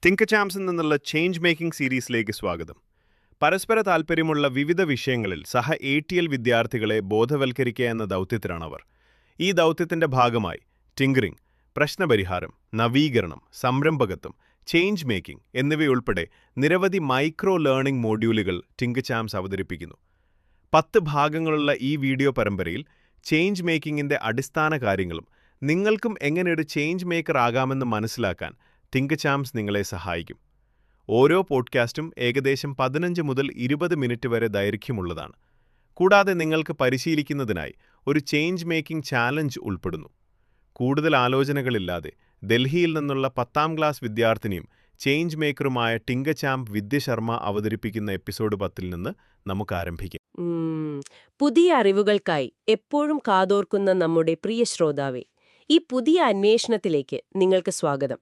Think ചാംസിൽ നിന്നുള്ള change making സീരീസിലേക്ക് സ്വാഗതം. പരസ്പര താൽപ്പര്യമുള്ള വിവിധ വിഷയങ്ങളിൽ ATL വിദ്യാർത്ഥികളെ ബോധവൽക്കരിക്കുക എന്ന ദൗത്യത്തിലാണവർ. ഈ ദൗത്യത്തിന്റെ ഭാഗമായി ടിങ്കറിംഗ്, പ്രശ്നപരിഹാരം, നവീകരണം, സംരംഭകത്വം, ചേഞ്ച് മേക്കിംഗ് എന്നിവയുൾപ്പെടെ നിരവധി മൈക്രോ ലേണിംഗ് മോഡ്യൂളുകൾ തിങ്ക് ചാംസ് അവതരിപ്പിക്കുന്നു. 10 ഭാഗങ്ങളുള്ള ഈ വീഡിയോ പരമ്പരയിൽ ചേഞ്ച് മേക്കിങ്ങിന്റെ അടിസ്ഥാന കാര്യങ്ങളും നിങ്ങൾക്കും എങ്ങനെ ഒരു ചേഞ്ച് മേക്കർ ആകാമെന്ന് മനസ്സിലാക്കാൻ തിങ്ക് ചാംസ് നിങ്ങളെ സഹായിക്കും. ഓരോ പോഡ്കാസ്റ്റും ഏകദേശം 15 മുതൽ 20 മിനിറ്റ് വരെ ദൈർഘ്യമുള്ളതാണ്. കൂടാതെ നിങ്ങൾക്ക് പരിശീലിക്കുന്നതിനായി ഒരു ചേഞ്ച് മേക്കിംഗ് ചാലഞ്ച് ഉൾപ്പെടുന്നു. കൂടുതൽ ആലോചനകളില്ലാതെ ഡൽഹിയിൽ നിന്നുള്ള 10ാം ക്ലാസ് വിദ്യാർത്ഥിനിയും ചേഞ്ച് മേക്കറുമായ ടിങ്ക് ചാംപ് വിദ്യ ശർമ്മ അവതരിപ്പിക്കുന്ന എപ്പിസോഡ് 10 നിന്ന് നമുക്ക് ആരംഭിക്കാം. പുതിയ അറിവുകൾക്കായി എപ്പോഴും കാതോർക്കുന്ന നമ്മുടെ പ്രിയ ശ്രോതാവേ, ഈ പുതിയ അന്വേഷണത്തിലേക്ക് നിങ്ങൾക്ക് സ്വാഗതം.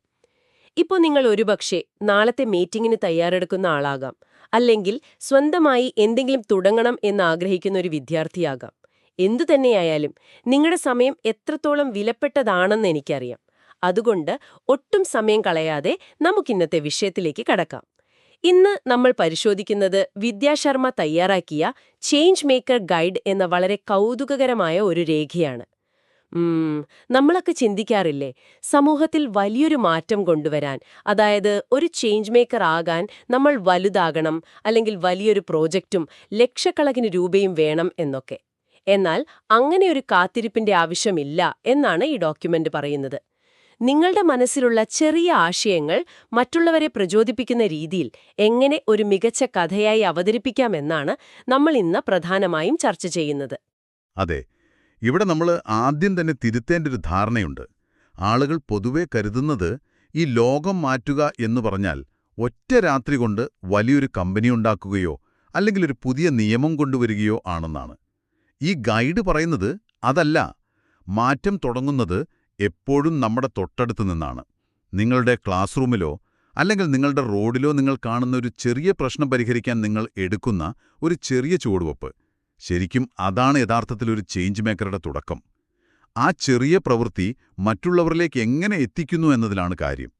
ഇപ്പോൾ നിങ്ങൾ ഒരുപക്ഷെ നാളത്തെ മീറ്റിംഗിന് തയ്യാറെടുക്കുന്ന ആളാകാം, അല്ലെങ്കിൽ സ്വന്തമായി എന്തെങ്കിലും തുടങ്ങണം എന്ന് ആഗ്രഹിക്കുന്ന ഒരു വിദ്യാർത്ഥിയാകാം. എന്തുതന്നെയായാലും നിങ്ങളുടെ സമയം എത്രത്തോളം വിലപ്പെട്ടതാണെന്ന് എനിക്കറിയാം. അതുകൊണ്ട് ഒട്ടും സമയം കളയാതെ നമുക്കിന്നത്തെ വിഷയത്തിലേക്ക് കടക്കാം. ഇന്ന് നമ്മൾ പരിശോധിക്കുന്നത് വിദ്യാശർമ്മ തയ്യാറാക്കിയ ചേഞ്ച് മേക്കർ ഗൈഡ് എന്ന വളരെ കൗതുകകരമായ ഒരു രേഖയാണ്. നമ്മളൊക്കെ ചിന്തിക്കാറില്ലേ, സമൂഹത്തിൽ വലിയൊരു മാറ്റം കൊണ്ടുവരാൻ, അതായത് ഒരു ചേഞ്ച് മേക്കർ ആകാൻ നമ്മൾ വലുതാകണം, അല്ലെങ്കിൽ വലിയൊരു പ്രോജക്റ്റും ലക്ഷക്കണക്കിന് രൂപയും വേണം എന്നൊക്കെ. എന്നാൽ അങ്ങനെ ഒരു കാത്തിരിപ്പിന്റെ ആവശ്യമില്ല എന്നാണ് ഈ ഡോക്യുമെന്റ് പറയുന്നത്. നിങ്ങളുടെ മനസ്സിലുള്ള ചെറിയ ആശയങ്ങൾ മറ്റുള്ളവരെ പ്രചോദിപ്പിക്കുന്ന രീതിയിൽ എങ്ങനെ ഒരു മികച്ച കഥയായി അവതരിപ്പിക്കാമെന്നാണ് നമ്മൾ ഇന്ന് പ്രധാനമായും ചർച്ച ചെയ്യുന്നത്. അതെ, ഇവിടെ നമ്മൾ ആദ്യം തന്നെ തിരുത്തേണ്ട ഒരു ധാരണയുണ്ട്. ആളുകൾ പൊതുവെ കരുതുന്നത് ഈ ലോകം മാറ്റുക എന്ന് പറഞ്ഞാൽ ഒറ്റ രാത്രി കൊണ്ട് വലിയൊരു കമ്പനി ഉണ്ടാക്കുകയോ അല്ലെങ്കിൽ ഒരു പുതിയ നിയമം കൊണ്ടുവരികയോ ആണെന്നാണ്. ഈ ഗൈഡ് പറയുന്നത് അതല്ല. മാറ്റം തുടങ്ങുന്നത് എപ്പോഴും നമ്മുടെ തൊട്ടടുത്ത് നിന്നാണ്. നിങ്ങളുടെ ക്ലാസ് റൂമിലോ അല്ലെങ്കിൽ നിങ്ങളുടെ റോഡിലോ നിങ്ങൾ കാണുന്ന ഒരു ചെറിയ പ്രശ്നം പരിഹരിക്കാൻ നിങ്ങൾ എടുക്കുന്ന ഒരു ചെറിയ ചുവടുവെപ്പ്, ശരിക്കും അതാണ് യഥാർത്ഥത്തിൽ ഒരു ചേഞ്ച് മേക്കറുടെ തുടക്കം. ആ ചെറിയ പ്രവൃത്തി മറ്റുള്ളവരിലേക്ക് എങ്ങനെ എത്തിക്കുന്നു എന്നതിലാണ് കാര്യം.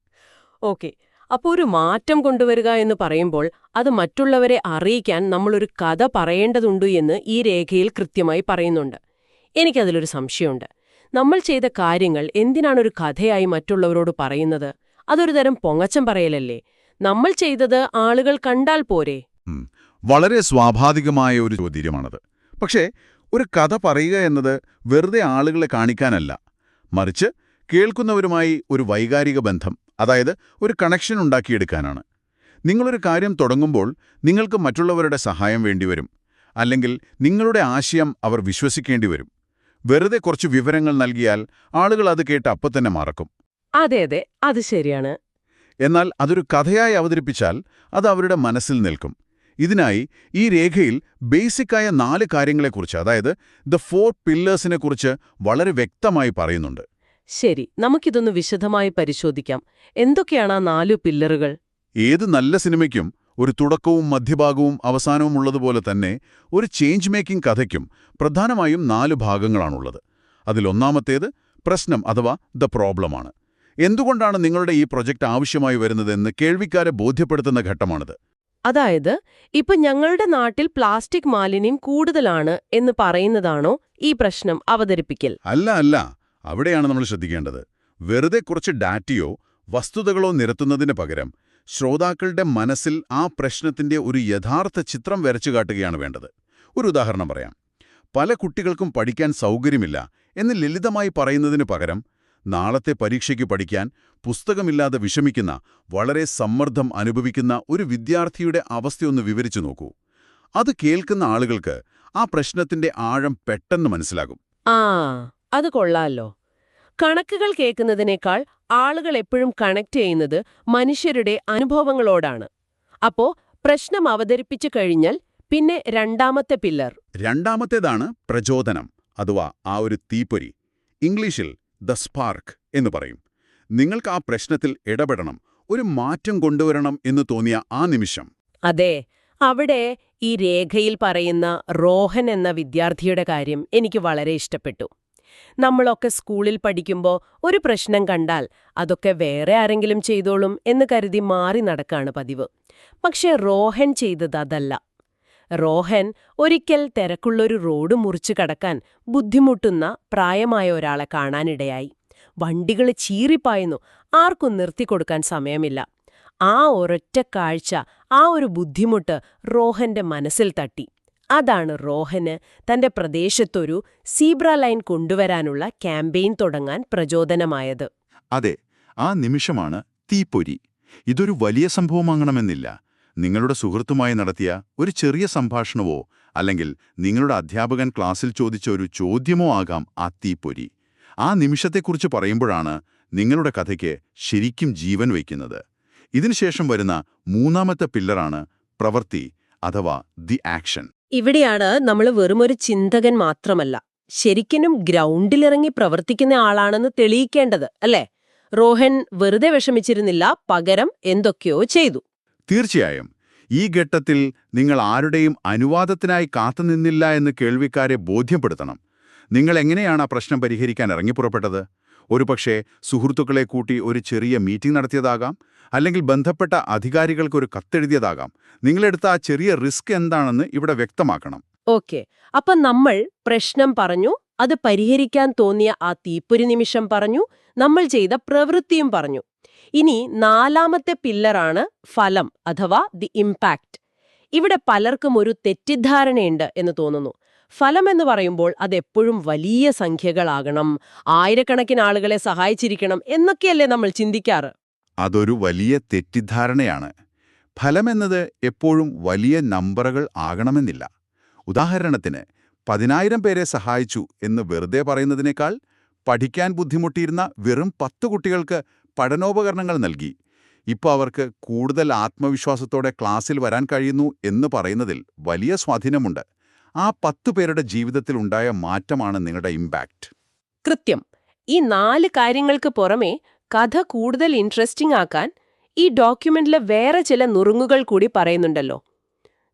ഓക്കെ, അപ്പോൾ ഒരു മാറ്റം കൊണ്ടുവരിക എന്ന് പറയുമ്പോൾ അത് മറ്റുള്ളവരെ അറിയിക്കാൻ നമ്മളൊരു കഥ പറയേണ്ടതുണ്ട് എന്ന് ഈ രേഖയിൽ കൃത്യമായി പറയുന്നുണ്ട്. എനിക്കതിലൊരു സംശയമുണ്ട്. നമ്മൾ ചെയ്ത കാര്യങ്ങൾ എന്തിനാണൊരു കഥയായി മറ്റുള്ളവരോട് പറയുന്നത്? അതൊരു തരം പൊങ്ങച്ചം പറയലല്ലേ? നമ്മൾ ചെയ്തത് ആളുകൾ കണ്ടാൽ പോരെ? വളരെ സ്വാഭാവികമായ ഒരു ചോദ്യമാണത്. പക്ഷേ ഒരു കഥ പറയുക എന്നത് വെറുതെ ആളുകളെ കാണിക്കാനല്ല, മറിച്ച് കേൾക്കുന്നവരുമായി ഒരു വൈകാരിക ബന്ധം, അതായത് ഒരു കണക്ഷൻ ഉണ്ടാക്കിയെടുക്കാനാണ്. നിങ്ങളൊരു കാര്യം തുടങ്ങുമ്പോൾ നിങ്ങൾക്ക് മറ്റുള്ളവരുടെ സഹായം വേണ്ടിവരും, അല്ലെങ്കിൽ നിങ്ങളുടെ ആശയം അവർ വിശ്വസിക്കേണ്ടി വരും. വെറുതെ കുറച്ച് വിവരങ്ങൾ നൽകിയാൽ ആളുകൾ അത് കേട്ട് അപ്പം തന്നെ മറക്കും. അതെ, അത് ശരിയാണ്. എന്നാൽ അതൊരു കഥയായി അവതരിപ്പിച്ചാൽ അത് അവരുടെ മനസ്സിൽ നിൽക്കും. ഇതിനായി ഈ രേഖയിൽ ബേസിക്കായ 4 കാര്യങ്ങളെക്കുറിച്ച്, അതായത് ദ 4 പില്ലേഴ്സിനെക്കുറിച്ച് വളരെ വ്യക്തമായി പറയുന്നുണ്ട്. ശരി, നമുക്കിതൊന്ന് വിശദമായി പരിശോധിക്കാം. എന്തൊക്കെയാണ് ആ 4 പില്ലറുകൾ? ഏത് നല്ല സിനിമയ്ക്കും ഒരു തുടക്കവും മധ്യഭാഗവും അവസാനവും ഉള്ളതുപോലെ തന്നെ ഒരു ചേഞ്ച് മേക്കിംഗ് കഥയ്ക്കും പ്രധാനമായും 4 ഭാഗങ്ങളാണുള്ളത്. അതിലൊന്നാമത്തേത് പ്രശ്നം അഥവാ ദ പ്രോബ്ലമാണ്. എന്തുകൊണ്ടാണ് നിങ്ങളുടെ ഈ പ്രൊജക്റ്റ് ആവശ്യമായി വരുന്നതെന്ന് കേൾവിക്കാരെ ബോധ്യപ്പെടുത്തുന്ന ഘട്ടമാണിത്. അതായത് ഇപ്പൊ ഞങ്ങളുടെ നാട്ടിൽ പ്ലാസ്റ്റിക് മാലിന്യം കൂടുതലാണ് എന്ന് പറയുന്നതാണോ ഈ പ്രശ്നം അവതരിപ്പിക്കൽ? അല്ല, അവിടെയാണ് നമ്മൾ ശ്രദ്ധിക്കേണ്ടത്. വെറുതെ കുറച്ച് ഡാറ്റയോ വസ്തുതകളോ നിരത്തുന്നതിന് പകരം ശ്രോതാക്കളുടെ മനസ്സിൽ ആ പ്രശ്നത്തിന്റെ ഒരു യഥാർത്ഥ ചിത്രം വരച്ചു കാട്ടുകയാണ് വേണ്ടത്. ഒരു ഉദാഹരണം പറയാം. പല കുട്ടികൾക്കും പഠിക്കാൻ സൗകര്യമില്ല എന്ന് ലളിതമായി പറയുന്നതിന് പകരം നാളത്തെ പരീക്ഷയ്ക്ക് പഠിക്കാൻ പുസ്തകമില്ലാതെ വിഷമിക്കുന്ന, വളരെ സമ്മർദ്ദം അനുഭവിക്കുന്ന ഒരു വിദ്യാർത്ഥിയുടെ അവസ്ഥയൊന്ന് വിവരിച്ചു നോക്കൂ. അത് കേൾക്കുന്ന ആളുകൾക്ക് ആ പ്രശ്നത്തിന്റെ ആഴം പെട്ടെന്ന് മനസ്സിലാകും. അത് കൊള്ളാലോ. കണക്കുകൾ കേൾക്കുന്നതിനേക്കാൾ ആളുകൾ എപ്പോഴും കണക്ട് ചെയ്യുന്നത് മനുഷ്യരുടെ അനുഭവങ്ങളോടാണ്. അപ്പോ പ്രശ്നം അവതരിപ്പിച്ചു കഴിഞ്ഞാൽ പിന്നെ രണ്ടാമത്തെ പില്ലർ. രണ്ടാമത്തേതാണ് പ്രചോദനം, അഥവാ ആ ഒരു തീപ്പൊരി. ഇംഗ്ലീഷിൽ ദ സ്പാർക്ക് എന്ന് പറയും. നിങ്ങൾക്ക് ആ പ്രശ്നത്തിൽ ഇടപെടണം, ഒരു മാറ്റം കൊണ്ടുവരണം എന്ന് തോന്നിയ ആ നിമിഷം. അതെ, അവിടെ ഈ രേഖയിൽ പറയുന്ന റോഹൻ എന്ന വിദ്യാർത്ഥിയുടെ കാര്യം എനിക്ക് വളരെ ഇഷ്ടപ്പെട്ടു. നമ്മളൊക്കെ സ്കൂളിൽ പഠിക്കുമ്പോൾ ഒരു പ്രശ്നം കണ്ടാൽ അതൊക്കെ വേറെ ആരെങ്കിലും ചെയ്തോളും എന്ന് കരുതി മാറി നടക്കാണ് പതിവ്. പക്ഷെ റോഹൻ ചെയ്തത് അതല്ല. റോഹൻ ഒരിക്കൽ തിരക്കുള്ളൊരു റോഡ് മുറിച്ചു കടക്കാൻ ബുദ്ധിമുട്ടുന്ന പ്രായമായ ഒരാളെ കാണാനിടയായി. വണ്ടികൾ ചീറിപ്പായുന്നു, ആർക്കും നിർത്തിക്കൊടുക്കാൻ സമയമില്ല. ആ ഒരൊറ്റ കാഴ്ച, ആ ഒരു ബുദ്ധിമുട്ട് റോഹന്റെ മനസ്സിൽ തട്ടി. അതാണ് റോഹന് തന്റെ പ്രദേശത്തൊരു സീബ്ര ലൈൻ കൊണ്ടുവരാനുള്ള ക്യാമ്പയിൻ തുടങ്ങാൻ പ്രചോദനമായത്. അതെ, ആ നിമിഷമാണ് തീപ്പൊരി. ഇതൊരു വലിയ സംഭവമാകണമെന്നില്ല. നിങ്ങളുടെ സുഹൃത്തുമായി നടത്തിയ ഒരു ചെറിയ സംഭാഷണമോ അല്ലെങ്കിൽ നിങ്ങളുടെ അധ്യാപകൻ ക്ലാസ്സിൽ ചോദിച്ച ഒരു ചോദ്യമോ ആകാം ആ തീപ്പൊരി. ആ നിമിഷത്തെക്കുറിച്ച് പറയുമ്പോഴാണ് നിങ്ങളുടെ കഥയ്ക്ക് ശരിക്കും ജീവൻ വയ്ക്കുന്നത്. ഇതിനുശേഷം വരുന്ന മൂന്നാമത്തെ പില്ലറാണ് പ്രവൃത്തി അഥവാ ദി ആക്ഷൻ. ഇവിടെയാണ് നമ്മൾ വെറുമൊരു ചിന്തകൻ മാത്രമല്ല, ശരിക്കും ഗ്രൗണ്ടിലിറങ്ങി പ്രവർത്തിക്കുന്ന ആളാണെന്ന് തെളിയിക്കേണ്ടത്, അല്ലേ? റോഹൻ വെറുതെ വിഷമിച്ചിരുന്നില്ല, പകരം എന്തൊക്കെയോ ചെയ്തു. തീർച്ചയായും. ഈ ഘട്ടത്തിൽ നിങ്ങൾ ആരുടെയും അനുവാദത്തിനായി കാത്തുനിന്നില്ല എന്ന് കേൾവിക്കാരെ ബോധ്യപ്പെടുത്തണം. നിങ്ങൾ എങ്ങനെയാണ് ആ പ്രശ്നം പരിഹരിക്കാൻ ഇറങ്ങിപ്പുറപ്പെട്ടത്? ഒരുപക്ഷേ സുഹൃത്തുക്കളെ കൂട്ടി ഒരു ചെറിയ മീറ്റിംഗ് നടത്തിയതാകാം, അല്ലെങ്കിൽ ബന്ധപ്പെട്ട അധികാരികൾക്കൊരു കത്തെഴുതിയതാകാം. നിങ്ങളെടുത്ത ആ ചെറിയ റിസ്ക് എന്താണെന്ന് ഇവിടെ വ്യക്തമാക്കണം. ഓക്കെ, അപ്പൊ നമ്മൾ പ്രശ്നം പറഞ്ഞു, അത് പരിഹരിക്കാൻ തോന്നിയ ആ തീപ്പൊരി നിമിഷം പറഞ്ഞു, നമ്മൾ ചെയ്ത പ്രവൃത്തിയും പറഞ്ഞു. ഇനി നാലാമത്തെ പില്ലറാണ് ഫലം അഥവാ ദി ഇംപാക്റ്റ്. ഇവിടെ പലർക്കും ഒരു തെറ്റിദ്ധാരണയുണ്ട് എന്ന് തോന്നുന്നു. ഫലം എന്ന് പറയുമ്പോൾ അതെപ്പോഴും വലിയ സംഖ്യകളാകണം, ആയിരക്കണക്കിന് ആളുകളെ സഹായിച്ചിരിക്കണം എന്നൊക്കെയല്ലേ നമ്മൾ ചിന്തിക്കാറ്. അതൊരു വലിയ തെറ്റിദ്ധാരണയാണ്. ഫലമെന്നത് എപ്പോഴും വലിയ നമ്പറുകൾ ആകണമെന്നില്ല. ഉദാഹരണത്തിന് 10,000 പേരെ സഹായിച്ചു എന്ന് വെറുതെ പറയുന്നതിനേക്കാൾ പഠിക്കാൻ ബുദ്ധിമുട്ടിയിരുന്ന വെറും 10 കുട്ടികൾക്ക് പഠനോപകരണങ്ങൾ നൽകി, ഇപ്പോൾ അവർക്ക് കൂടുതൽ ആത്മവിശ്വാസത്തോടെ ക്ലാസ്സിൽ വരാൻ കഴിയുന്നു എന്ന് പറയുന്നതിൽ വലിയ സ്വാധീനമുണ്ട്. ആ 10 പേരുടെ ജീവിതത്തിൽ ഉണ്ടായ മാറ്റമാണ് നിങ്ങളുടെ ഇമ്പാക്റ്റ്. കൃത്യം. ഈ 4 കാര്യങ്ങൾക്ക് പുറമെ കഥ കൂടുതൽ ഇൻട്രസ്റ്റിംഗ് ആക്കാൻ ഈ ഡോക്യുമെന്റിലെ വേറെ ചില നുറുങ്ങുകൾ കൂടി പറയുന്നുണ്ടല്ലോ.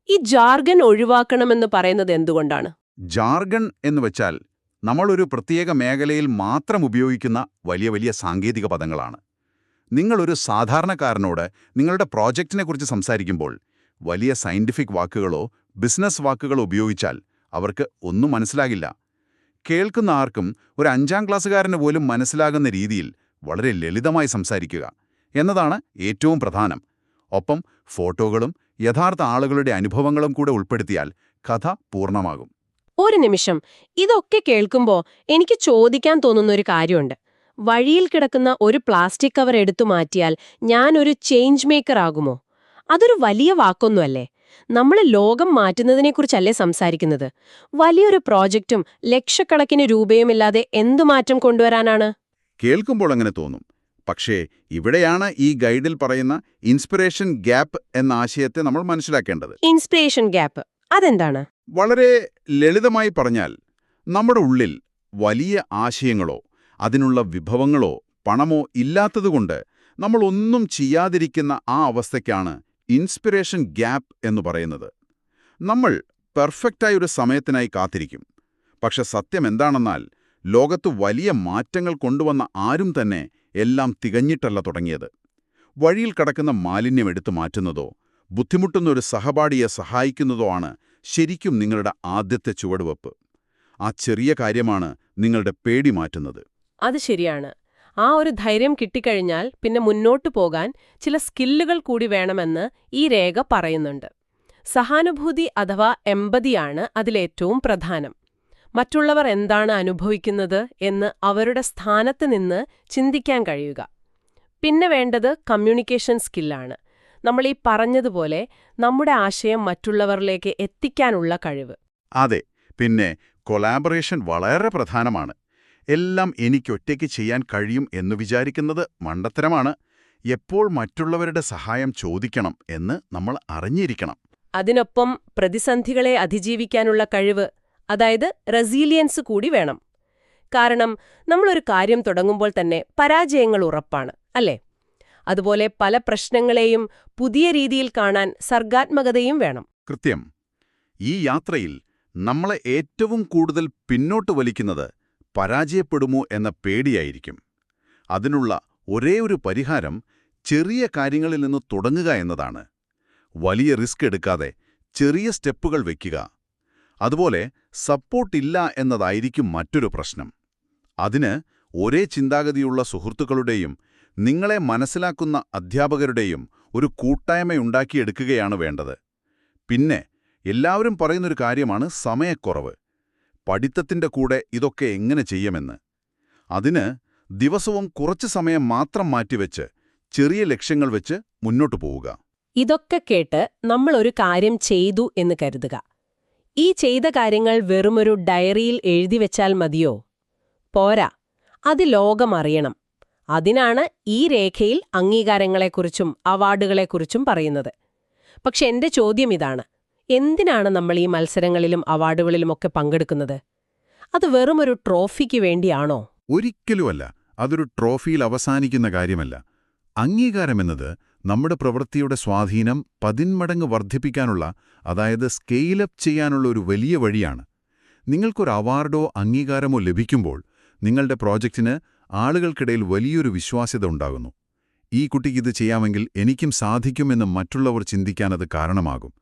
ഈ ജാർഗൻ ഒഴിവാക്കണമെന്ന് പറയുന്നത് എന്തുകൊണ്ടാണ്? ജാർഗൺ എന്നുവെച്ചാൽ നമ്മളൊരു പ്രത്യേക മേഖലയിൽ മാത്രം ഉപയോഗിക്കുന്ന വലിയ വലിയ സാങ്കേതിക പദങ്ങളാണ്. നിങ്ങളൊരു സാധാരണക്കാരനോട് നിങ്ങളുടെ പ്രോജക്റ്റിനെക്കുറിച്ച് സംസാരിക്കുമ്പോൾ വലിയ സയന്റിഫിക് വാക്കുകളോ ബിസിനസ് വാക്കുകളോ ഉപയോഗിച്ചാൽ അവർക്ക് ഒന്നും മനസ്സിലാകില്ല. കേൾക്കുന്ന ആർക്കും ഒരു 5ാം ക്ലാസ്സുകാരന് പോലും മനസ്സിലാകുന്ന രീതിയിൽ വളരെ ലളിതമായി സംസാരിക്കുക എന്നതാണ് ഏറ്റവും പ്രധാനം. ഒപ്പം ഫോട്ടോകളും യഥാർത്ഥ ആളുകളുടെ അനുഭവങ്ങളും കൂടെ ഉൾപ്പെടുത്തിയാൽ കഥ പൂർണ്ണമാകും. ഒരു നിമിഷം, ഇതൊക്കെ കേൾക്കുമ്പോൾ എനിക്ക് ചോദിക്കാൻ തോന്നുന്നൊരു കാര്യമുണ്ട്. വഴിയിൽ കിടക്കുന്ന ഒരു പ്ലാസ്റ്റിക് കവർ എടുത്തു മാറ്റിയാൽ ഞാനൊരു ചേഞ്ച് മേക്കർ ആകുമോ? അതൊരു വലിയ വാക്കൊന്നുമല്ലേ? നമ്മൾ ലോകം മാറ്റുന്നതിനെക്കുറിച്ചല്ലേ സംസാരിക്കുന്നത്? വലിയൊരു പ്രോജക്റ്റും ലക്ഷക്കണക്കിന് രൂപയുമില്ലാതെ എന്തു മാറ്റം കൊണ്ടുവരാനാണ്? കേൾക്കുമ്പോൾ അങ്ങനെ തോന്നും. പക്ഷേ ഇവിടെയാണ് ഈ ഗൈഡിൽ പറയുന്ന ഇൻസ്പിറേഷൻ ഗ്യാപ്പ് എന്ന ആശയത്തെ നമ്മൾ മനസ്സിലാക്കേണ്ടത്. ഇൻസ്പിറേഷൻ ഗ്യാപ്പ് അതെന്താണ്? വളരെ ലളിതമായി പറഞ്ഞാൽ, നമ്മുടെ ഉള്ളിൽ വലിയ ആശയങ്ങളോ അതിനുള്ള വിഭവങ്ങളോ പണമോ ഇല്ലാത്തതുകൊണ്ട് നമ്മൾ ഒന്നും ചെയ്യാതിരിക്കുന്ന ആ അവസ്ഥയ്ക്കാണ് ഇൻസ്പിറേഷൻ ഗ്യാപ്പ് എന്ന് പറയുന്നത്. നമ്മൾ പെർഫെക്റ്റായ ഒരു സമയത്തിനായി കാത്തിരിക്കും. പക്ഷെ സത്യം എന്താണെന്നാൽ ലോകത്ത് വലിയ മാറ്റങ്ങൾ കൊണ്ടുവന്ന ആരും തന്നെ എല്ലാം തികഞ്ഞിട്ടല്ല തുടങ്ങിയത്. വഴിയിൽ കിടക്കുന്ന മാലിന്യം എടുത്തു മാറ്റുന്നതോ ബുദ്ധിമുട്ടുന്ന ഒരു സഹപാഠിയെ സഹായിക്കുന്നതോ ആണ് ശരിക്കും നിങ്ങളുടെ ആദ്യത്തെ ചുവടുവെപ്പ്. ആ ചെറിയ കാര്യമാണ് നിങ്ങളുടെ പേടി മാറ്റുന്നത്. അത് ശരിയാണ്. ആ ഒരു ധൈര്യം കിട്ടിക്കഴിഞ്ഞാൽ പിന്നെ മുന്നോട്ടു പോകാൻ ചില സ്കില്ലുകൾ കൂടി വേണമെന്ന് ഈ രേഖ പറയുന്നുണ്ട്. സഹാനുഭൂതി അഥവാ എമ്പതിയാണ് അതിലേറ്റവും പ്രധാനം. മറ്റുള്ളവർ എന്താണ് അനുഭവിക്കുന്നത് എന്ന് അവരുടെ സ്ഥാനത്ത് നിന്ന് ചിന്തിക്കാൻ കഴിയുക. പിന്നെ വേണ്ടത് കമ്മ്യൂണിക്കേഷൻ സ്കില്ലാണ്. നമ്മൾ ഈ പറഞ്ഞതുപോലെ നമ്മുടെ ആശയം മറ്റുള്ളവരിലേക്ക് എത്തിക്കാനുള്ള കഴിവ്. അതെ, പിന്നെ കൊളാബറേഷൻ വളരെ പ്രധാനമാണ്. എല്ലാം എനിക്കൊറ്റയ്ക്ക് ചെയ്യാൻ കഴിയും എന്ന് വിചാരിക്കുന്നത് മണ്ടത്തരമാണ്. എപ്പോൾ മറ്റുള്ളവരുടെ സഹായം ചോദിക്കണം എന്ന് നമ്മൾ അറിഞ്ഞിരിക്കണം. അതിനൊപ്പം പ്രതിസന്ധികളെ അതിജീവിക്കാനുള്ള കഴിവ്, അതായത് റെസീലിയൻസ് കൂടി വേണം. കാരണം നമ്മളൊരു കാര്യം തുടങ്ങുമ്പോൾ തന്നെ പരാജയങ്ങൾ ഉറപ്പാണ്, അല്ലേ? അതുപോലെ പല പ്രശ്നങ്ങളെയും പുതിയ രീതിയിൽ കാണാൻ സർഗാത്മകതയും വേണം. കൃത്യം. ഈ യാത്രയിൽ നമ്മളെ ഏറ്റവും കൂടുതൽ പിന്നോട്ട് വലിക്കുന്നത് പരാജയപ്പെടുമോ എന്ന പേടിയായിരിക്കും. അതിനുള്ള ഒരേയൊരു പരിഹാരം ചെറിയ കാര്യങ്ങളിൽ നിന്ന് തുടങ്ങുക എന്നതാണ്. വലിയ റിസ്ക് എടുക്കാതെ ചെറിയ സ്റ്റെപ്പുകൾ വയ്ക്കുക. അതുപോലെ സപ്പോർട്ടില്ല എന്നതായിരിക്കും മറ്റൊരു പ്രശ്നം. അതിന് ഒരേ ചിന്താഗതിയുള്ള സുഹൃത്തുക്കളുടെയും നിങ്ങളെ മനസ്സിലാക്കുന്ന അധ്യാപകരുടെയും ഒരു കൂട്ടായ്മയുണ്ടാക്കിയെടുക്കുകയാണ് വേണ്ടത്. പിന്നെ എല്ലാവരും പറയുന്നൊരു കാര്യമാണ് സമയക്കുറവ്. പഠിത്തത്തിന്റെ കൂടെ ഇതൊക്കെ എങ്ങനെ ചെയ്യുമെന്ന്. അതിന് ദിവസവും കുറച്ച് സമയം മാത്രം മാറ്റിവെച്ച് ചെറിയ ലക്ഷ്യങ്ങൾ വെച്ച് മുന്നോട്ടു പോവുക. ഇതൊക്കെ കേട്ട് നമ്മൾ ഒരു കാര്യം ചെയ്തു എന്ന് കരുതുക. ഈ ചെയ്ത കാര്യങ്ങൾ വെറുമൊരു ഡയറിയിൽ എഴുതി വെച്ചാൽ മതിയോ? പോരാ, അത് ലോകമറിയണം. അതിനാണ് ഈ രേഖയിൽ അംഗീകാരങ്ങളെക്കുറിച്ചും അവാർഡുകളെക്കുറിച്ചും പറയുന്നത്. പക്ഷെ എന്റെ ചോദ്യം ഇതാണ്: എന്തിനാണ് നമ്മൾ ഈ മത്സരങ്ങളിലും അവാർഡുകളിലുമൊക്കെ പങ്കെടുക്കുന്നത്? അത് വെറുമൊരു ട്രോഫിക്ക് വേണ്ടിയാണോ? ഒരിക്കലുമല്ല. അതൊരു ട്രോഫിയിൽ അവസാനിക്കുന്ന കാര്യമല്ല. അംഗീകാരമെന്നത് നമ്മുടെ പ്രവൃത്തിയുടെ സ്വാധീനം 10 മടങ്ങ് വർദ്ധിപ്പിക്കാനുള്ള, അതായത് സ്കെയിലപ്പ് ചെയ്യാനുള്ള ഒരു വലിയ വഴിയാണ്. നിങ്ങൾക്കൊരു അവാർഡോ അംഗീകാരമോ ലഭിക്കുമ്പോൾ നിങ്ങളുടെ പ്രോജക്റ്റിന് ആളുകൾക്കിടയിൽ വലിയൊരു വിശ്വാസ്യത ഉണ്ടാകുന്നു. ഈ കുട്ടിക്കിത് ചെയ്യാമെങ്കിൽ എനിക്കും സാധിക്കുമെന്ന് മറ്റുള്ളവർ ചിന്തിക്കാനത് കാരണമാകും.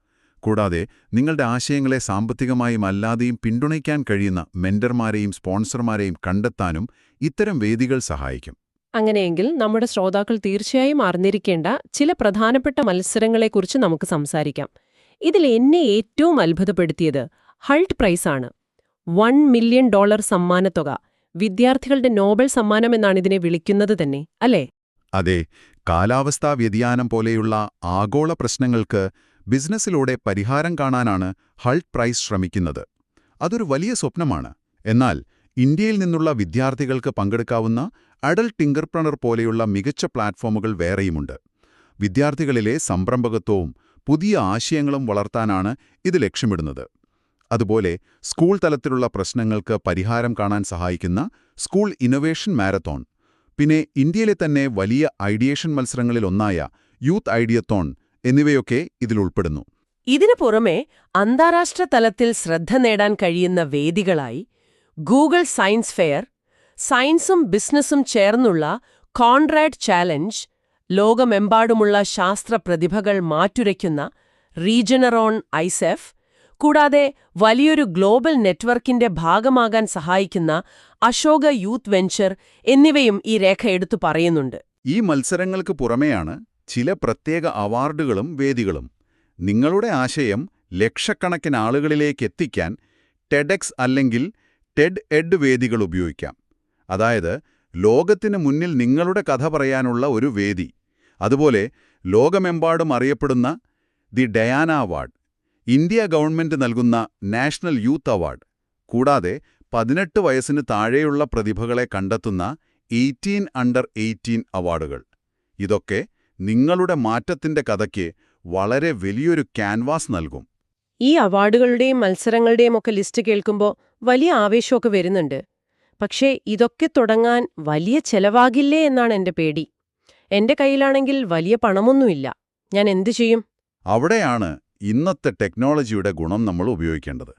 കൂടാതെ നിങ്ങളുടെ ആശയങ്ങളെ സാമ്പത്തികമായും അല്ലാതെയും പിന്തുണയ്ക്കാൻ കഴിയുന്ന മെന്റർമാരെയും സ്പോൺസർമാരെയും കണ്ടെത്താനും ഇത്തരം വേദികൾ സഹായിക്കും. അങ്ങനെയെങ്കിൽ നമ്മുടെ ശ്രോതാക്കൾ തീർച്ചയായും അറിഞ്ഞിരിക്കേണ്ട ചില പ്രധാനപ്പെട്ട മത്സരങ്ങളെക്കുറിച്ച് നമുക്ക് സംസാരിക്കാം. ഇതിൽ എന്നെ ഏറ്റവും അത്ഭുതപ്പെടുത്തിയത് ഹൾട്ട് പ്രൈസാണ്. $1 മില്യൺ സമ്മാനത്തുക. വിദ്യാർത്ഥികളുടെ നോബൽ സമ്മാനമെന്നാണ് ഇതിനെ വിളിക്കുന്നത് തന്നെ, അല്ലേ? അതെ, കാലാവസ്ഥാ വ്യതിയാനം പോലെയുള്ള ആഗോള പ്രശ്നങ്ങൾക്ക് ബിസിനസ്സിലൂടെ പരിഹാരം കാണാനാണ് ഹൾട്ട് പ്രൈസ് ശ്രമിക്കുന്നത്. അതൊരു വലിയ സ്വപ്നമാണ്. എന്നാൽ ഇന്ത്യയിൽ നിന്നുള്ള വിദ്യാർത്ഥികൾക്ക് പങ്കെടുക്കാവുന്ന അഡൽട്ട് ടിങ്കർപ്രണർ പോലെയുള്ള മികച്ച പ്ലാറ്റ്ഫോമുകൾ വേറെയുമുണ്ട്. വിദ്യാർത്ഥികളിലെ സംരംഭകത്വവും പുതിയ ആശയങ്ങളും വളർത്താനാണ് ഇത് ലക്ഷ്യമിടുന്നത്. അതുപോലെ സ്കൂൾ തലത്തിലുള്ള പ്രശ്നങ്ങൾക്ക് പരിഹാരം കാണാൻ സഹായിക്കുന്ന സ്കൂൾ ഇന്നൊവേഷൻ മാരത്തോൺ, പിന്നെ ഇന്ത്യയിലെ തന്നെ വലിയ ഐഡിയേഷൻ മത്സരങ്ങളിലൊന്നായ യൂത്ത് ഐഡിയത്തോൺ എന്നിവയൊക്കെ ഇതിലുൾപ്പെടുന്നു. ഇതിനു പുറമെ അന്താരാഷ്ട്ര തലത്തിൽ ശ്രദ്ധ നേടാൻ കഴിയുന്ന വേദികളായി ഗൂഗിൾ സയൻസ് ഫെയർ, സയൻസും ബിസിനസ്സും ചേർന്നുള്ള കോൺറാഡ് ചാലഞ്ച്, ലോകമെമ്പാടുമുള്ള ശാസ്ത്ര പ്രതിഭകൾ മാറ്റുരയ്ക്കുന്ന റീജനറോൺ ഐസെഫ്, കൂടാതെ വലിയൊരു ഗ്ലോബൽ നെറ്റ്വർക്കിന്റെ ഭാഗമാകാൻ സഹായിക്കുന്ന അശോക യൂത്ത് വെഞ്ചർ എന്നിവയും ഈ രേഖ എടുത്തു പറയുന്നുണ്ട്. ഈ മത്സരങ്ങൾക്ക് പുറമെയാണ് ചില പ്രത്യേക അവാർഡുകളും വേദികളും. നിങ്ങളുടെ ആശയം ലക്ഷക്കണക്കിന് ആളുകളിലേക്ക് എത്തിക്കാൻ ടെഡെക്സ് അല്ലെങ്കിൽ ടെഡ് എഡ് വേദികൾ ഉപയോഗിക്കാം. അതായത് ലോകത്തിന് മുന്നിൽ നിങ്ങളുടെ കഥ പറയാനുള്ള ഒരു വേദി. അതുപോലെ ലോകമെമ്പാടും അറിയപ്പെടുന്ന the Diana award, India government നൽകുന്ന നാഷണൽ യൂത്ത് അവാർഡ്, കൂടാതെ 18 വയസ്സിന് താഴെയുള്ള പ്രതിഭകളെ കണ്ടെത്തുന്ന 18 അണ്ടർ 18 അവാർഡുകൾ. ഇതൊക്കെ നിങ്ങളുടെ മാറ്റത്തിന്റെ കഥയ്ക്ക് വളരെ വലിയൊരു ക്യാൻവാസ് നൽകും. ഈ അവാർഡുകളുടെയും മത്സരങ്ങളുടെയും ഒക്കെ ലിസ്റ്റ് കേൾക്കുമ്പോൾ വലിയ ആവേശമൊക്കെ വരുന്നുണ്ട്. പക്ഷേ ഇതൊക്കെ തുടങ്ങാൻ വലിയ ചെലവാകില്ലേ എന്നാണ് എന്റെ പേടി. എന്റെ കയ്യിലാണെങ്കിൽ വലിയ പണമൊന്നുമില്ല. ഞാൻ എന്തു ചെയ്യും? അവിടെയാണ് ഇന്നത്തെ ടെക്നോളജിയുടെ ഗുണം നമ്മൾ ഉപയോഗിക്കേണ്ടത്.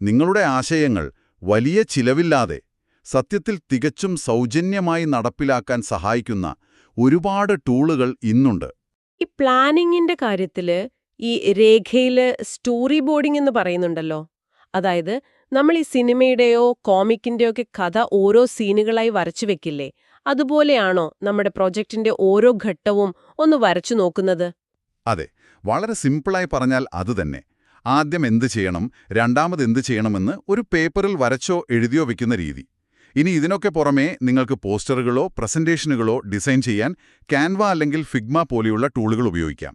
നിങ്ങളുടെ ആശയങ്ങൾ വലിയ ചിലവില്ലാതെ, സത്യത്തിൽ തികച്ചും സൗജന്യമായി നടപ്പിലാക്കാൻ സഹായിക്കുന്ന ഒരുപാട് ടൂളുകൾ ഇന്നുണ്ട്. ഈ പ്ലാനിങ്ങിന്റെ കാര്യത്തില് ഈ രേഖയില് സ്റ്റോറി ബോർഡിംഗ് എന്ന് പറയുന്നുണ്ടല്ലോ. അതായത് നമ്മൾ ഈ സിനിമയുടെയോ കോമിക്കിന്റെയോ ഒക്കെ കഥ ഓരോ സീനുകളായി വരച്ചു വെക്കില്ലേ? അതുപോലെയാണോ നമ്മുടെ പ്രൊജക്ടിന്റെ ഓരോ ഘട്ടവും ഒന്ന് വരച്ചു നോക്കുന്നത്? അതെ, വളരെ സിമ്പിളായി പറഞ്ഞാൽ അതുതന്നെ. ആദ്യം എന്ത് ചെയ്യണം, രണ്ടാമത് എന്ത് ചെയ്യണമെന്ന് ഒരു പേപ്പറിൽ വരച്ചോ എഴുതിയോ വെക്കുന്ന രീതി. ഇനി ഇതിനൊക്കെ പുറമേ നിങ്ങൾക്ക് പോസ്റ്ററുകളോ പ്രസന്റേഷനുകളോ ഡിസൈൻ ചെയ്യാൻ ക്യാൻവ അല്ലെങ്കിൽ ഫിഗ്മ പോലെയുള്ള ടൂളുകൾ ഉപയോഗിക്കാം.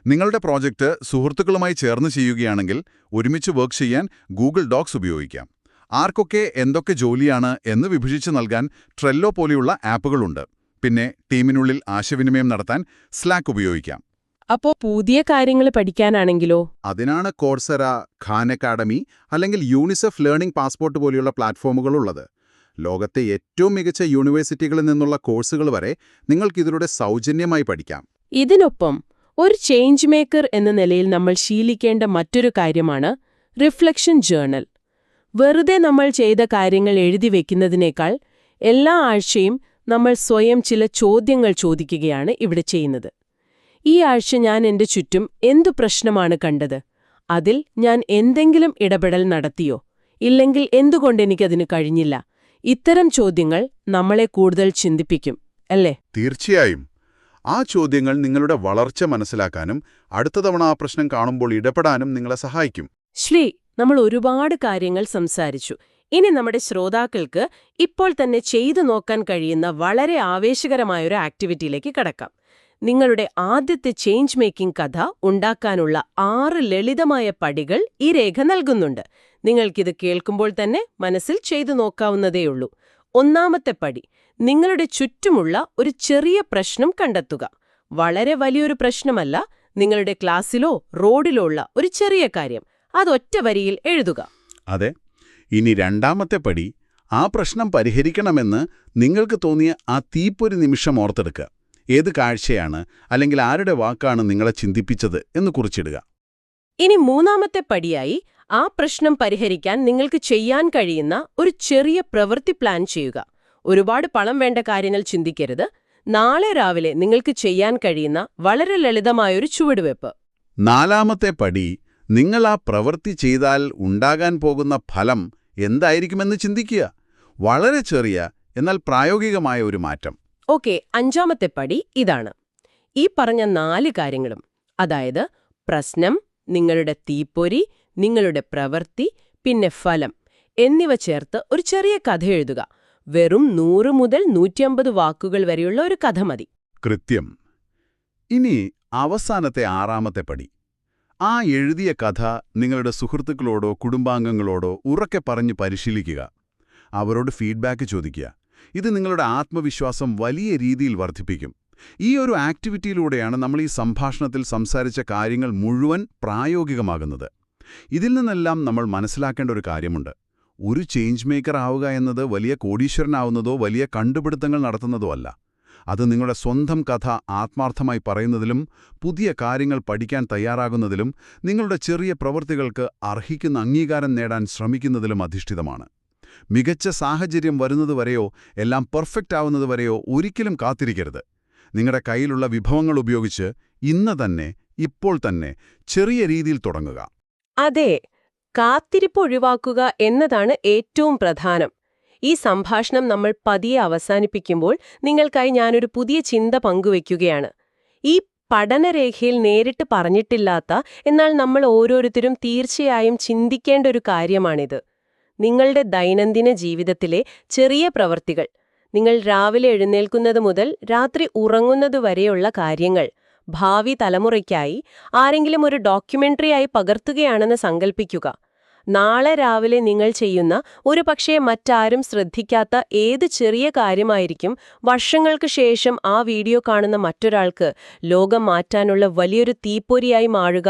നിങ്ങളുടെ പ്രോജക്റ്റ് സുഹൃത്തുക്കളുമായി ചേർന്ന് ചെയ്യുകയാണെങ്കിൽ ഒരുമിച്ച് വർക്ക് ചെയ്യാൻ ഗൂഗിൾ ഡോക്സ് ഉപയോഗിക്കാം. ആർക്കൊക്കെ എന്തൊക്കെ ജോലിയാണ് എന്ന് വിഭജിച്ച് നൽകാൻ ട്രെല്ലോ പോലെയുള്ള ആപ്പുകളുണ്ട്. പിന്നെ ടീമിനുള്ളിൽ ആശയവിനിമയം നടത്താൻ സ്ലാക്ക് ഉപയോഗിക്കാം. അപ്പോ പുതിയ കാര്യങ്ങൾ പഠിക്കാനാണെങ്കിലോ? അതിനാണ് കോഴ്സെറ, ഖാൻ അക്കാഡമി അല്ലെങ്കിൽ യൂണിസെഫ് ലേണിംഗ് പാസ്പോർട്ട് പോലെയുള്ള പ്ലാറ്റ്ഫോമുകളുള്ളത്. ലോകത്തെ ഏറ്റവും മികച്ച യൂണിവേഴ്സിറ്റികളിൽ നിന്നുള്ള കോഴ്സുകൾ വരെ നിങ്ങൾക്കിതിലൂടെ സൗജന്യമായി പഠിക്കാം. ഇതിനൊപ്പം ഒരു ചേഞ്ച് മേക്കർ എന്ന നിലയിൽ നമ്മൾ ശീലിക്കേണ്ട മറ്റൊരു കാര്യമാണ് റിഫ്ലക്ഷൻ ജേർണൽ. വെറുതെ നമ്മൾ ചെയ്ത കാര്യങ്ങൾ എഴുതി വെക്കുന്നതിനേക്കാൾ എല്ലാ ആഴ്ചയും നമ്മൾ സ്വയം ചില ചോദ്യങ്ങൾ ചോദിക്കുകയാണ് ഇവിടെ ചെയ്യുന്നത്. ഈ ആഴ്ച ഞാൻ എന്റെ ചുറ്റും എന്തു പ്രശ്നമാണ് കണ്ടത്? അതിൽ ഞാൻ എന്തെങ്കിലും ഇടപെടൽ നടത്തിയോ? ഇല്ലെങ്കിൽ എന്തുകൊണ്ടെനിക്കതിന് കഴിഞ്ഞില്ല? ഇത്തരം ചോദ്യങ്ങൾ നമ്മളെ കൂടുതൽ ചിന്തിപ്പിക്കും, അല്ലേ? തീർച്ചയായും. ആ ചോദ്യങ്ങൾ നിങ്ങളുടെ വളർച്ച മനസ്സിലാക്കാനും അടുത്ത തവണ ആ പ്രശ്നം കാണുമ്പോൾ ഇടപെടാനും നിങ്ങളെ സഹായിക്കും. ശ്രീ, നമ്മൾ ഒരുപാട് കാര്യങ്ങൾ സംസാരിച്ചു. ഇനി നമ്മുടെ ശ്രോതാക്കൾക്ക് ഇപ്പോൾ തന്നെ ചെയ്തു നോക്കാൻ കഴിയുന്ന വളരെ ആവേശകരമായൊരു ആക്ടിവിറ്റിയിലേക്ക് കടക്കാം. നിങ്ങളുടെ ആദ്യത്തെ ചേഞ്ച് മേക്കിംഗ് കഥ ഉണ്ടാക്കാനുള്ള 6 ലളിതമായ പടികൾ ഈ രേഖ നൽകുന്നുണ്ട്. നിങ്ങൾക്കിത് കേൾക്കുമ്പോൾ തന്നെ മനസ്സിൽ ചെയ്തു നോക്കാവുന്നതേയുള്ളൂ. ഒന്നാമത്തെ പടി, നിങ്ങളുടെ ചുറ്റുമുള്ള ഒരു ചെറിയ പ്രശ്നം കണ്ടെത്തുക. വളരെ വലിയൊരു പ്രശ്നമല്ല, നിങ്ങളുടെ ക്ലാസ്സിലോ റോഡിലോ ഉള്ള ഒരു ചെറിയ കാര്യം. അതൊറ്റ വരിയിൽ എഴുതുക. അതെ. ഇനി രണ്ടാമത്തെ പടി, ആ പ്രശ്നം പരിഹരിക്കണമെന്ന് നിങ്ങൾക്ക് തോന്നിയ ആ തീപ്പൊരി നിമിഷം ഓർത്തെടുക്കുക. ഏത് കാഴ്ചയാണ് അല്ലെങ്കിൽ ആരുടെ വാക്കാണ് നിങ്ങളെ ചിന്തിപ്പിച്ചത് എന്ന് കുറിച്ചിടുക. ഇനി മൂന്നാമത്തെ പടിയായി, ആ പ്രശ്നം പരിഹരിക്കാൻ നിങ്ങൾക്ക് ചെയ്യാൻ കഴിയുന്ന ഒരു ചെറിയ പ്രവൃത്തി പ്ലാൻ ചെയ്യുക. ഒരുപാട് പണം വേണ്ട കാര്യങ്ങൾ ചിന്തിക്കരുത്. നാളെ രാവിലെ നിങ്ങൾക്ക് ചെയ്യാൻ കഴിയുന്ന വളരെ ലളിതമായൊരു ചുവടുവെപ്പ്. നാലാമത്തെ പടി, നിങ്ങൾ ആ പ്രവൃത്തി ചെയ്താൽ ഉണ്ടാകാൻ പോകുന്ന ഫലം എന്തായിരിക്കുമെന്ന് ചിന്തിക്കുക. വളരെ ചെറിയ എന്നാൽ പ്രായോഗികമായ ഒരു മാറ്റം. ഓക്കെ, അഞ്ചാമത്തെ പടി ഇതാണ്. ഈ പറഞ്ഞ 4 കാര്യങ്ങളും, അതായത് പ്രശ്നം, നിങ്ങളുടെ തീപ്പൊരി, നിങ്ങളുടെ പ്രവൃത്തി, പിന്നെ ഫലം എന്നിവ ചേർത്ത് ഒരു ചെറിയ കഥ എഴുതുക. വെറും 100 മുതൽ 150 വാക്കുകൾ വരെയുള്ള ഒരു കഥ മതി. കൃത്യം. ഇനി അവസാനത്തെ 6ാമത്തെ പടി, ആ എഴുതിയ കഥ നിങ്ങളുടെ സുഹൃത്തുക്കളോടോ കുടുംബാംഗങ്ങളോടോ ഉറക്കെ പറഞ്ഞ് പരിശീലിക്കുക. അവരോട് ഫീഡ്ബാക്ക് ചോദിക്കുക. ഇത് നിങ്ങളുടെ ആത്മവിശ്വാസം വലിയ രീതിയിൽ വർദ്ധിപ്പിക്കും. ഈ ഒരു ആക്ടിവിറ്റിയിലൂടെയാണ് നമ്മൾ ഈ സംഭാഷണത്തിൽ സംസാരിച്ച കാര്യങ്ങൾ മുഴുവൻ പ്രായോഗികമാകുന്നത്. ഇതിൽ നിന്നെല്ലാം നമ്മൾ മനസ്സിലാക്കേണ്ട ഒരു കാര്യമുണ്ട്. ഒരു ചേഞ്ച് മേക്കർ ആവുക എന്നത് വലിയ കോടീശ്വരനാവുന്നതോ വലിയ കണ്ടുപിടുത്തങ്ങൾ നടത്തുന്നതോ അല്ല. അത് നിങ്ങളുടെ സ്വന്തം കഥ ആത്മാർത്ഥമായി പറയുന്നതിലും പുതിയ കാര്യങ്ങൾ പഠിക്കാൻ തയ്യാറാകുന്നതിലും നിങ്ങളുടെ ചെറിയ പ്രവൃത്തികൾക്ക് അർഹിക്കുന്ന അംഗീകാരം നേടാൻ ശ്രമിക്കുന്നതിലും അധിഷ്ഠിതമാണ്. മികച്ച സാഹചര്യം വരുന്നതുവരെയോ എല്ലാം പെർഫെക്റ്റ് ആവുന്നതുവരെയോ ഒരിക്കലും കാത്തിരിക്കരുത്. നിങ്ങളുടെ കയ്യിലുള്ള വിഭവങ്ങൾ ഉപയോഗിച്ച് ഇന്ന് തന്നെ, ഇപ്പോൾ തന്നെ ചെറിയ രീതിയിൽ തുടങ്ങുക. അതെ, കാത്തിരിപ്പ് ഒഴിവാക്കുക എന്നതാണ് ഏറ്റവും പ്രധാനം. ഈ സംഭാഷണം നമ്മൾ പതിയെ അവസാനിപ്പിക്കുമ്പോൾ നിങ്ങൾക്കായി ഞാനൊരു പുതിയ ചിന്ത പങ്കുവയ്ക്കുകയാണ്. ഈ പഠനരേഖയിൽ നേരിട്ട് പറഞ്ഞിട്ടില്ലാത്ത, എന്നാൽ നമ്മൾ ഓരോരുത്തരും തീർച്ചയായും ചിന്തിക്കേണ്ട ഒരു കാര്യമാണിത്. നിങ്ങളുടെ ദൈനംദിന ജീവിതത്തിലെ ചെറിയ പ്രവൃത്തികൾ, നിങ്ങൾ രാവിലെ എഴുന്നേൽക്കുന്നത് മുതൽ രാത്രി ഉറങ്ങുന്നതുവരെയുള്ള കാര്യങ്ങൾ, ഭാവി തലമുറയ്ക്കായി ആരെങ്കിലും ഒരു ഡോക്യുമെന്ററിയായി പകർത്തുകയാണെന്ന് സങ്കൽപ്പിക്കുക. നാളെ രാവിലെ നിങ്ങൾ ചെയ്യുന്ന ഒരുപക്ഷേ മറ്റാരും ശ്രദ്ധിക്കാത്ത ഏത് ചെറിയ കാര്യമായിരിക്കും വർഷങ്ങൾക്ക് ശേഷം ആ വീഡിയോ കാണുന്ന മറ്റൊരാൾക്ക് ലോകം മാറ്റാനുള്ള വലിയൊരു തീപ്പൊരിയായി മാറുക.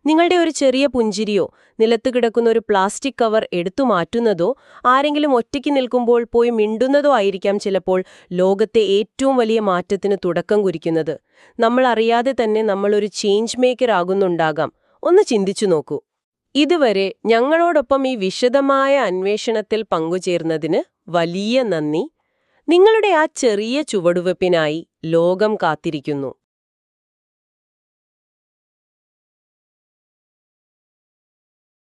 നിങ്ങളുടെ ഒരു ചെറിയ പുഞ്ചിരിയോ, നിലത്ത് കിടക്കുന്ന ഒരു പ്ലാസ്റ്റിക് കവർ എടുത്തു മാറ്റുന്നതോ, ആരെങ്കിലും ഒറ്റയ്ക്ക് നിൽക്കുമ്പോൾ പോയി മിണ്ടുന്നതോ ആയിരിക്കാം ചിലപ്പോൾ ലോകത്തെ ഏറ്റവും വലിയ മാറ്റത്തിന് തുടക്കം കുറിക്കുന്നത്. നമ്മൾ അറിയാതെ തന്നെ നമ്മളൊരു ചേഞ്ച് മേക്കർ ആകുന്നുണ്ടാകാം. ഒന്ന് ചിന്തിച്ചു നോക്കൂ. ഇതുവരെ ഞങ്ങളോടൊപ്പം ഈ വിശദമായ അന്വേഷണത്തിൽ പങ്കുചേർന്നതിന് വലിയ നന്ദി. നിങ്ങളുടെ ആ ചെറിയ ചുവടുവെപ്പിനായി ലോകം കാത്തിരിക്കുന്നു.